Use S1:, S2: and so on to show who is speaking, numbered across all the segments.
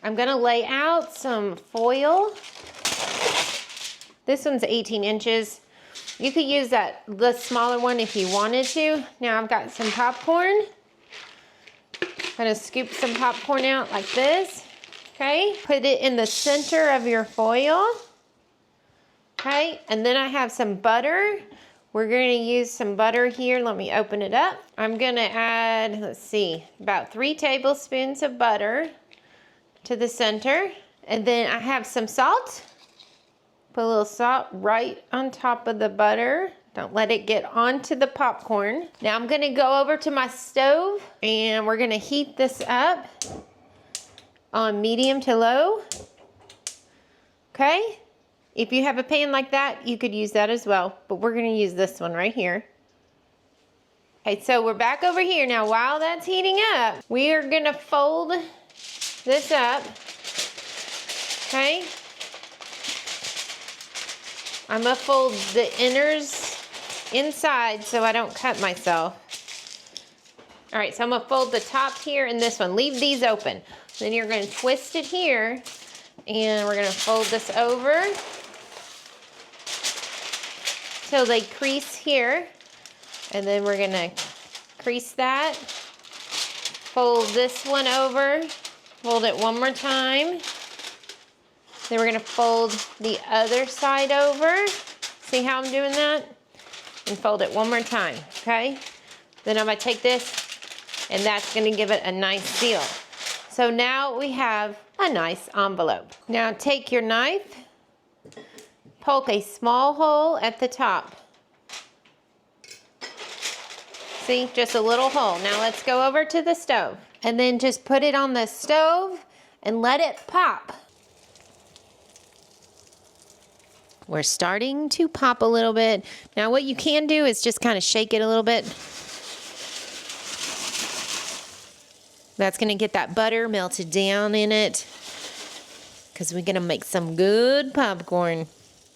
S1: I'm gonna lay out some foil. This one's 18 inches. You could use the smaller one if you wanted to. Now I've got some popcorn. I'm gonna scoop some popcorn out like this, okay? Put it in the center of your foil, okay? And then I have some butter. We're gonna use some butter here. Let me open it up. I'm gonna add, let's see, about 3 tablespoons of butter to the center. And then I have some salt. Put a little salt right on top of the butter. Don't let it get onto the popcorn. Now I'm gonna go over to my stove and we're gonna heat this up on medium to low, okay? If you have a pan like that, you could use that as well, but we're gonna use this one right here. Okay, so we're back over here. Now while that's heating up, we are gonna fold this up, okay? I'm gonna fold the inners inside so I don't cut myself. All right, so I'm gonna fold the top here and this one. Leave these open. Then you're gonna twist it here and we're gonna fold this over till they crease here. And then we're gonna crease that. Fold this one over. Fold it one more time. Then we're gonna fold the other side over. See how I'm doing that? And fold it one more time, okay? Then I'm gonna take this and that's gonna give it a nice seal. So now we have a nice envelope. Now take your knife, poke a small hole at the top. See, just a little hole. Now let's go over to the stove and then just put it on the stove and let it pop. We're starting to pop a little bit. Now what you can do is just kind of shake it a little bit. That's gonna get that butter melted down in it because we're gonna make some good popcorn. I'm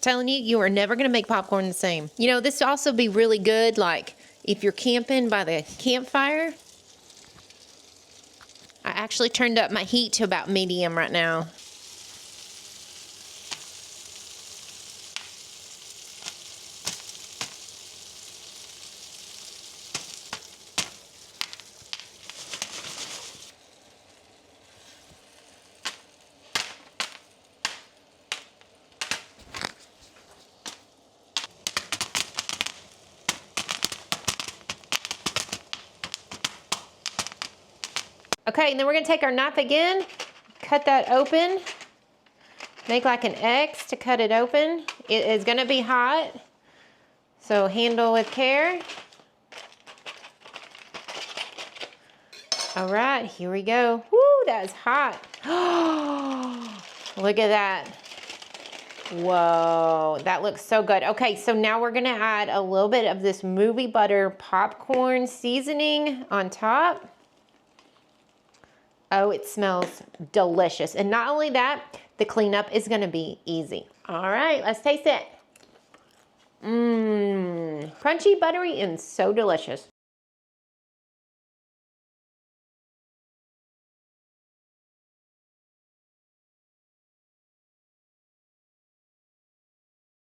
S1: telling you, you are never gonna make popcorn the same. You know, this would also be really good like if you're camping by the campfire. I actually turned up my heat to about medium right now. Okay, and then we're gonna take our knife again, cut that open, make like an X to cut it open. It is gonna be hot, so handle with care. All right, here we go. Woo, that is hot. Look at that. Whoa, that looks so good. Okay, so now we're gonna add a little bit of this movie butter popcorn seasoning on top. Oh, it smells delicious. And not only that, the cleanup is gonna be easy. All right, let's taste it. Mmm, crunchy, buttery, and so delicious.